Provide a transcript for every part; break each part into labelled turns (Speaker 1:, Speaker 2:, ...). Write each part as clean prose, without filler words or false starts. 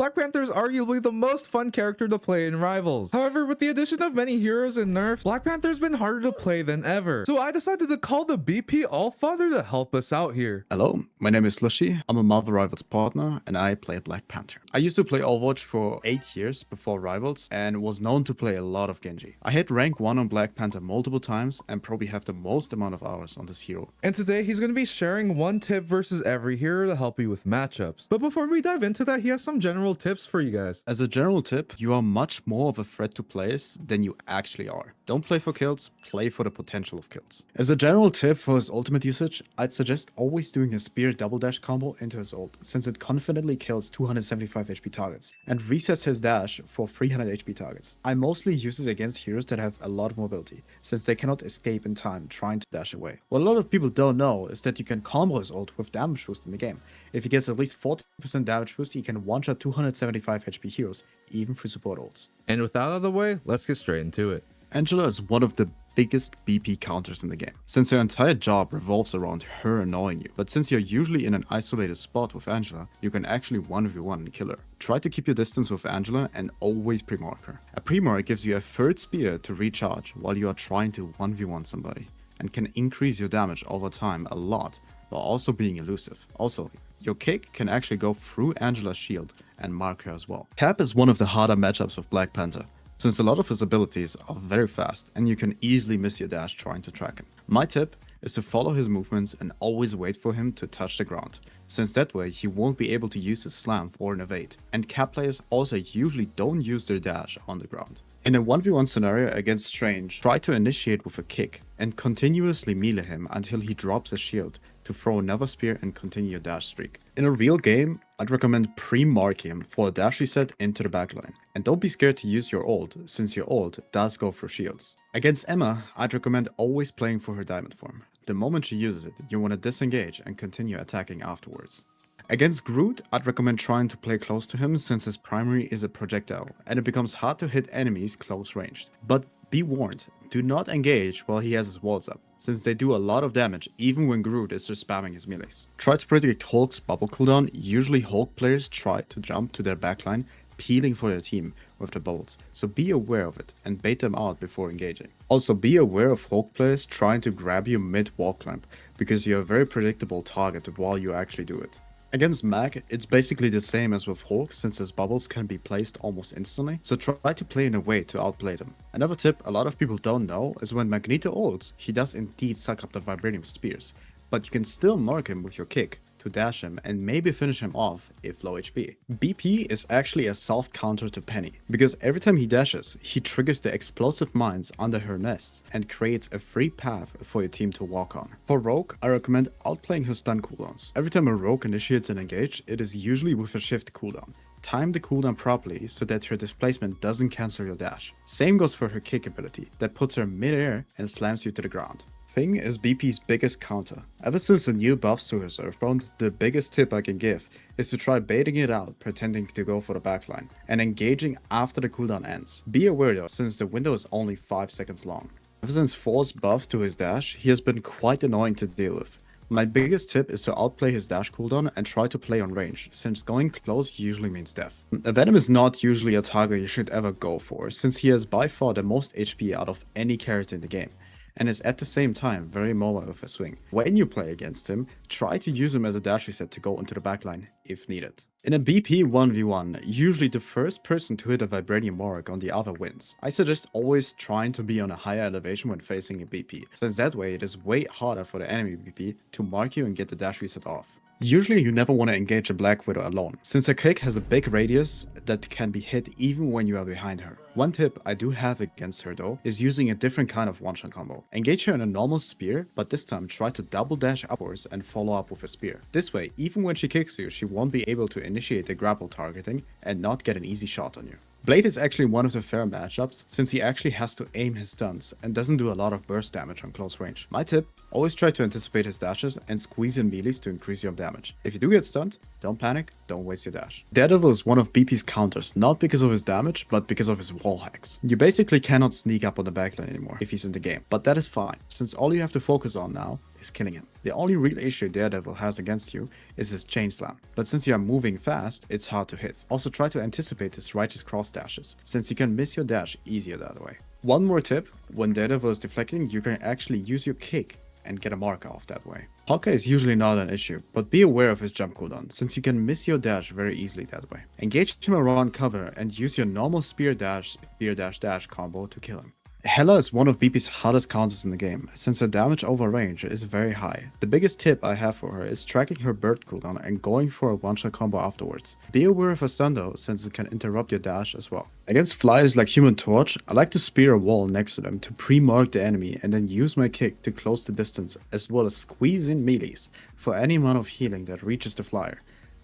Speaker 1: Black Panther is arguably the most fun character to play in Rivals. However, with the addition of many heroes and nerfs, Black Panther's been harder to play than ever. So I decided to call the BP Allfather to help us out here.
Speaker 2: Hello, my name is Lushy. I'm a Marvel Rivals partner and I play Black Panther. I used to play Overwatch for 8 years before Rivals and was known to play a lot of Genji. I hit rank 1 on Black Panther multiple times and probably have the most amount of hours on this hero.
Speaker 1: And today he's going to be sharing one tip versus every hero to help you with matchups. But before we dive into that, he has some general tips for you guys.
Speaker 2: As a general tip, you are much more of a threat to players than you actually are. Don't play for kills, play for the potential of kills. As a general tip for his ultimate usage, I'd suggest always doing a spear double dash combo into his ult, since it confidently kills 275 HP targets, and resets his dash for 300 HP targets. I mostly use it against heroes that have a lot of mobility, since they cannot escape in time trying to dash away. What a lot of people don't know is that you can combo his ult with damage boost in the game. If he gets at least 40% damage boost, he can one-shot 275 HP heroes, even through support ults.
Speaker 1: And with that out of the way, let's get straight into it.
Speaker 2: Angela is one of the biggest BP counters in the game, since her entire job revolves around her annoying you. But since you're usually in an isolated spot with Angela, you can actually 1v1 and kill her. Try to keep your distance with Angela and always pre-mark her. A pre-mark gives you a third spear to recharge while you are trying to 1v1 somebody, and can increase your damage over time a lot, while also being elusive. Also, your kick can actually go through Angela's shield and mark her as well. Cap is one of the harder matchups with Black Panther, since a lot of his abilities are very fast and you can easily miss your dash trying to track him. My tip is to follow his movements and always wait for him to touch the ground, since that way he won't be able to use his slam or an evade, and cap players also usually don't use their dash on the ground. In a 1v1 scenario against Strange, try to initiate with a kick and continuously melee him until he drops his shield to throw another spear and continue your dash streak. In a real game, I'd recommend pre-marking him for a dash reset into the backline. And don't be scared to use your ult, since your ult does go through shields. Against Emma, I'd recommend always playing for her diamond form. The moment she uses it, you want to disengage and continue attacking afterwards. Against Groot, I'd recommend trying to play close to him, since his primary is a projectile, and it becomes hard to hit enemies close ranged. But be warned, do not engage while he has his walls up, since they do a lot of damage even when Groot is just spamming his melees. Try to predict Hulk's bubble cooldown. Usually Hulk players try to jump to their backline, peeling for their team with the bubbles, so be aware of it and bait them out before engaging. Also be aware of Hulk players trying to grab you mid wall climb, because you're a very predictable target while you actually do it. Against Mag, it's basically the same as with Hulk, since his bubbles can be placed almost instantly, so try to play in a way to outplay them. Another tip a lot of people don't know is when Magneto ults, he does indeed suck up the Vibranium Spears, but you can still mark him with your kick to dash him and maybe finish him off if low HP. BP is actually a soft counter to Peni, because every time he dashes, he triggers the explosive mines under her nests and creates a free path for your team to walk on. For Rogue, I recommend outplaying her stun cooldowns. Every time a Rogue initiates an engage, it is usually with a shift cooldown. Time the cooldown properly so that her displacement doesn't cancel your dash. Same goes for her kick ability, that puts her mid-air and slams you to the ground. Thing is BP's biggest counter. Ever since the new buffs to her Surfbound, the biggest tip I can give is to try baiting it out, pretending to go for the backline, and engaging after the cooldown ends. Be aware though, since the window is only 5 seconds long. Ever since Thor's buff to his dash, he has been quite annoying to deal with. My biggest tip is to outplay his dash cooldown and try to play on range, since going close usually means death. Venom is not usually a target you should ever go for, since he has by far the most HP out of any character in the game, and is at the same time very mobile with a swing. When you play against him, try to use him as a dash reset to go into the backline if needed. In a BP 1v1, usually the first person to hit a Vibranium Warlock on the other wins. I suggest always trying to be on a higher elevation when facing a BP, since that way it is way harder for the enemy BP to mark you and get the dash reset off. Usually you never want to engage a Black Widow alone, since her kick has a big radius that can be hit even when you are behind her. One tip I do have against her though is using a different kind of one-shot combo. Engage her in a normal spear, but this time try to double dash upwards and follow up with a spear. This way, even when she kicks you, she won't be able to initiate the grapple targeting and not get an easy shot on you. Blade is actually one of the fair matchups, since he actually has to aim his stunts and doesn't do a lot of burst damage on close range. My tip, always try to anticipate his dashes and squeeze in melees to increase your damage. If you do get stunned, don't panic, don't waste your dash. DareDevil is one of BP's counters, not because of his damage, but because of his wall hacks. You basically cannot sneak up on the backline anymore if he's in the game, but that is fine, since all you have to focus on now is killing him. The only real issue DareDevil has against you is his chain slam, but since you are moving fast, it's hard to hit. Also try to anticipate his righteous cross dashes, since you can miss your dash easier that way. One more tip, when DareDevil is deflecting, you can actually use your kick and get a mark off that way. Hawkeye is usually not an issue, but be aware of his jump cooldown, since you can miss your dash very easily that way. Engage him around cover and use your normal spear dash dash combo to kill him. Hela is one of BP's hottest counters in the game, since her damage over range is very high. The biggest tip I have for her is tracking her bird cooldown and going for a one-shot combo afterwards. Be aware of her stun though, since it can interrupt your dash as well. Against flyers like Human Torch, I like to spear a wall next to them to pre-mark the enemy and then use my kick to close the distance, as well as squeeze in melees for any amount of healing that reaches the flyer.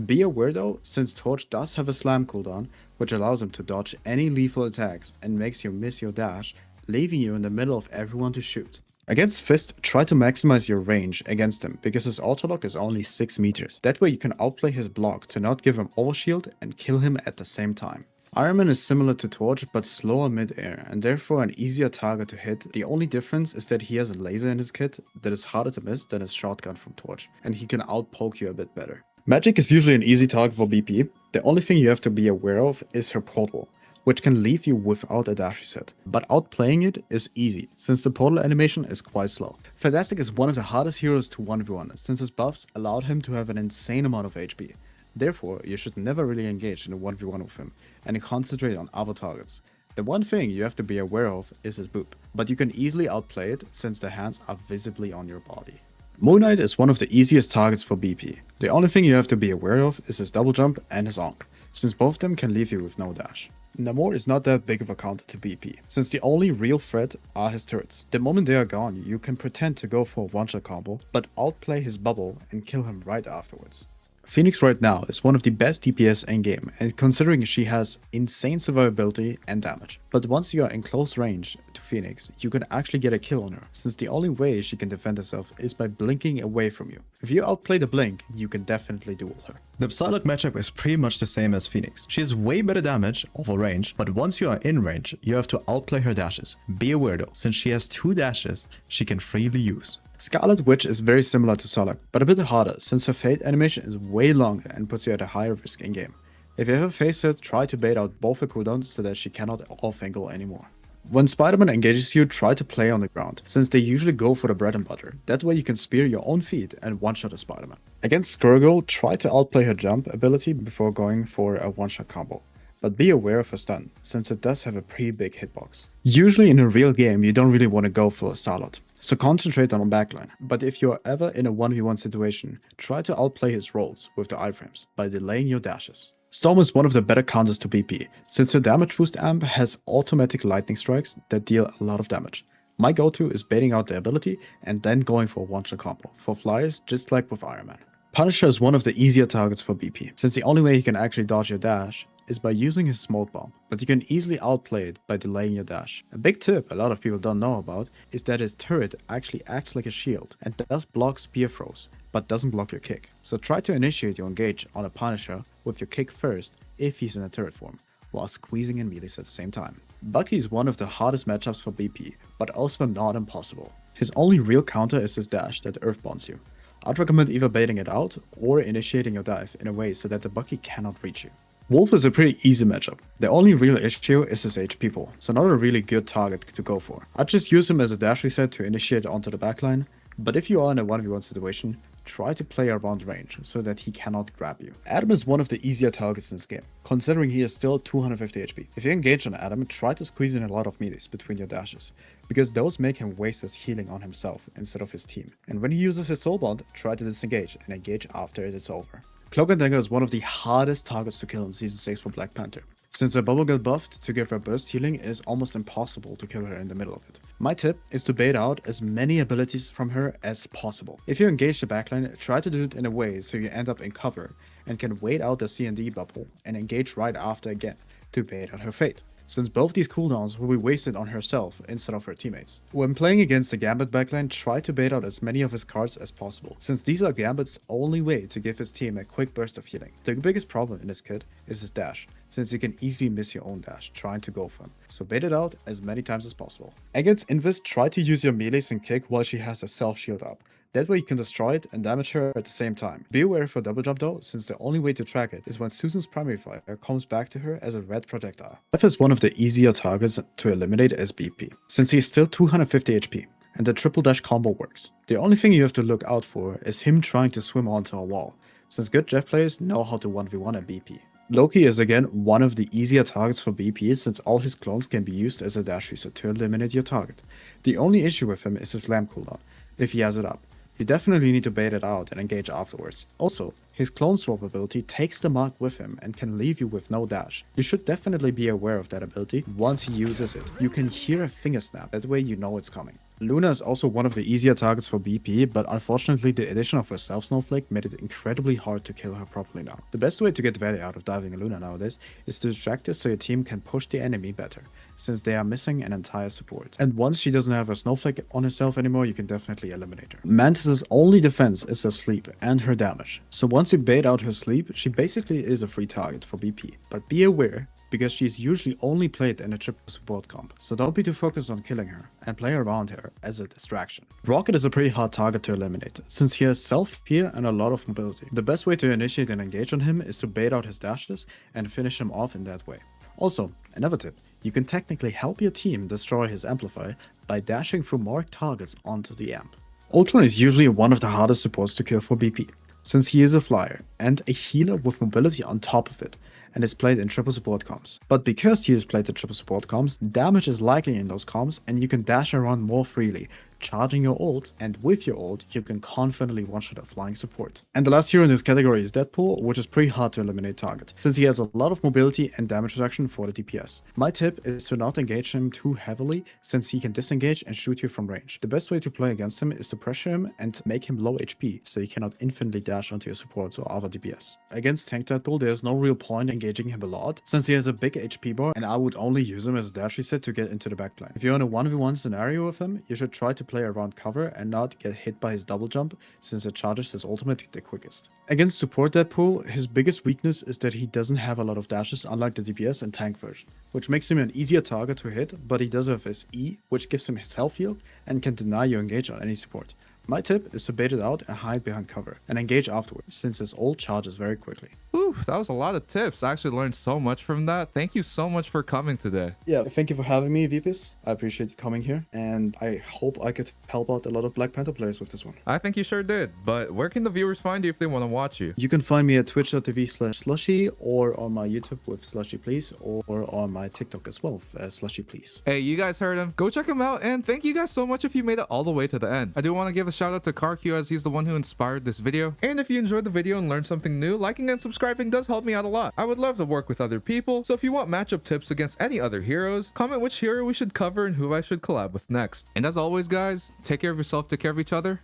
Speaker 2: Be aware though, since Torch does have a slam cooldown, which allows him to dodge any lethal attacks and makes you miss your dash, leaving you in the middle of everyone to shoot. Against Fist, try to maximize your range against him, because his autolock is only 6 meters. That way you can outplay his block to not give him overshield and kill him at the same time. Iron Man is similar to Torch but slower mid-air and therefore an easier target to hit. The only difference is that he has a laser in his kit that is harder to miss than his shotgun from Torch, and he can outpoke you a bit better. Magik is usually an easy target for BP. The only thing you have to be aware of is her portal, which can leave you without a dash reset. But outplaying it is easy, since the portal animation is quite slow. Fantastic is one of the hardest heroes to 1v1, since his buffs allowed him to have an insane amount of HP. Therefore, you should never really engage in a 1v1 with him, and concentrate on other targets. The one thing you have to be aware of is his boop, but you can easily outplay it since the hands are visibly on your body. Moon Knight is one of the easiest targets for BP. The only thing you have to be aware of is his double jump and his onk, since both of them can leave you with no dash. Namor is not that big of a counter to BP, since the only real threat are his turrets. The moment they are gone, you can pretend to go for a one-shot combo, but outplay his bubble and kill him right afterwards. Phoenix right now is one of the best DPS in game, and considering she has insane survivability and damage. But once you are in close range to Phoenix, you can actually get a kill on her, since the only way she can defend herself is by blinking away from you. If you outplay the blink, you can definitely duel her.
Speaker 3: The Psylocke matchup is pretty much the same as Phoenix. She has way better damage over range, but once you are in range, you have to outplay her dashes. Be aware though, since she has 2 dashes she can freely use.
Speaker 2: Scarlet Witch is very similar to Psylocke, but a bit harder since her fade animation is way longer and puts you at a higher risk in game. If you ever face her, try to bait out both her cooldowns so that she cannot off-angle anymore. When Spider-Man engages you, try to play on the ground, since they usually go for the bread and butter. That way you can spear your own feet and one-shot a Spider-Man. Against Squirrel Girl, try to outplay her jump ability before going for a one-shot combo. But be aware of her stun, since it does have a pretty big hitbox. Usually in a real game you don't really want to go for a Starlord, so concentrate on backline. But if you are ever in a 1v1 situation, try to outplay his rolls with the iframes by delaying your dashes. Storm is one of the better counters to BP, since her damage boost amp has automatic lightning strikes that deal a lot of damage. My go-to is baiting out the ability and then going for a one-shot combo for flyers, just like with Iron Man. Punisher is one of the easier targets for BP, since the only way he can actually dodge your dash is by using his smoke bomb, but you can easily outplay it by delaying your dash. A big tip a lot of people don't know about is that his turret actually acts like a shield and does block spear throws, but doesn't block your kick. So try to initiate your engage on a Punisher with your kick first if he's in a turret form, while squeezing in melees at the same time. Bucky is one of the hardest matchups for BP, but also not impossible. His only real counter is his dash that earthbounds you. I'd recommend either baiting it out or initiating your dive in a way so that the Bucky cannot reach you. Wolf is a pretty easy matchup. The only real issue is his HP pool, so not a really good target to go for. I'd just use him as a dash reset to initiate onto the backline, but if you are in a 1v1 situation, try to play around range so that he cannot grab you. Adam is one of the easier targets in this game, considering he is still 250 HP. If you engage on Adam, try to squeeze in a lot of melees between your dashes, because those make him waste his healing on himself instead of his team. And when he uses his soul bond, try to disengage and engage after it is over. Cloak and Dagger is one of the hardest targets to kill in Season 6 for Black Panther. Since her bubble got buffed to give her burst healing, it is almost impossible to kill her in the middle of it. My tip is to bait out as many abilities from her as possible. If you engage the backline, try to do it in a way so you end up in cover and can wait out the C&D bubble and engage right after again to bait out her fate, since both these cooldowns will be wasted on herself instead of her teammates. When playing against the Gambit backline, try to bait out as many of his cards as possible, since these are Gambit's only way to give his team a quick burst of healing. The biggest problem in this kit is his dash, since you can easily miss your own dash trying to go for him, so bait it out as many times as possible. Against Invis, try to use your melees and kick while she has a self shield up. That way you can destroy it and damage her at the same time. Be aware for double jump though, since the only way to track it is when Susan's primary fire comes back to her as a red projectile. F is one of the easier targets to eliminate as BP, since he is still 250 HP, and the triple dash combo works. The only thing you have to look out for is him trying to swim onto a wall, since good Jeff players know how to 1v1 a BP. Loki is again one of the easier targets for BP since all his clones can be used as a dash reset to eliminate your target. The only issue with him is his lamp cooldown, if he has it up. You definitely need to bait it out and engage afterwards. Also, his clone swap ability takes the mark with him and can leave you with no dash. You should definitely be aware of that ability once he uses it. You can hear a finger snap, that way you know it's coming. Luna is also one of the easier targets for BP, but unfortunately the addition of her self snowflake made it incredibly hard to kill her properly now. The best way to get value out of diving a Luna nowadays is to distract her so your team can push the enemy better, since they are missing an entire support. And once she doesn't have a snowflake on herself anymore, you can definitely eliminate her. Mantis's only defense is her sleep and her damage. So once you bait out her sleep, she basically is a free target for BP. But be aware, because she's usually only played in a triple support comp, so don't be too focused on killing her, and play around her as a distraction. Rocket is a pretty hard target to eliminate, since he has self-heal and a lot of mobility. The best way to initiate and engage on him is to bait out his dashes and finish him off in that way. Also, another tip, you can technically help your team destroy his amplifier by dashing through marked targets onto the amp. Ultron is usually one of the hardest supports to kill for BP, since he is a flyer and a healer with mobility on top of it, and is played in triple support comps. But because he is played in triple support comps, damage is lacking in those comps and you can dash around more freely, charging your ult, and with your ult you can confidently one-shot a flying support. And the last hero in this category is Deadpool, which is pretty hard to eliminate target, since he has a lot of mobility and damage reduction for the DPS. My tip is to not engage him too heavily, since he can disengage and shoot you from range. The best way to play against him is to pressure him and make him low HP, so you cannot infinitely dash onto your supports or other DPS. Against tank Deadpool, there's no real point engaging him a lot, since he has a big HP bar, and I would only use him as a dash reset to get into the backline. If you're in a 1v1 scenario with him, you should try to play around cover and not get hit by his double jump, since it charges his ultimate the quickest. Against support Deadpool, his biggest weakness is that he doesn't have a lot of dashes, unlike the DPS and tank version, which makes him an easier target to hit, but he does have his E, which gives him his health heal and can deny you engage on any support. My tip is to bait it out and hide behind cover, and engage afterwards, since his ult charges very quickly.
Speaker 1: Whew, that was a lot of tips. I actually learned so much from that. Thank you so much for coming today.
Speaker 2: Yeah, thank you for having me, vpizz. I appreciate you coming here, and I hope I could help out a lot of Black Panther players with this one.
Speaker 1: I think you sure did, but where can the viewers find you if they want to watch you?
Speaker 2: You can find me at twitch.tv/slushy, or on my YouTube with Slushy Please, or on my TikTok as well, Slushy Please.
Speaker 1: Hey, you guys heard him. Go check him out, and thank you guys so much if you made it all the way to the end. I do want to give a shout out to CarQ, as he's the one who inspired this video. And if you enjoyed the video and learned something new, liking and subscribing does help me out a lot. I would love to work with other people, so if you want matchup tips against any other heroes, comment which hero we should cover and who I should collab with next. And as always guys, take care of yourself, take care of each other.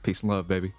Speaker 1: Peace and love, baby.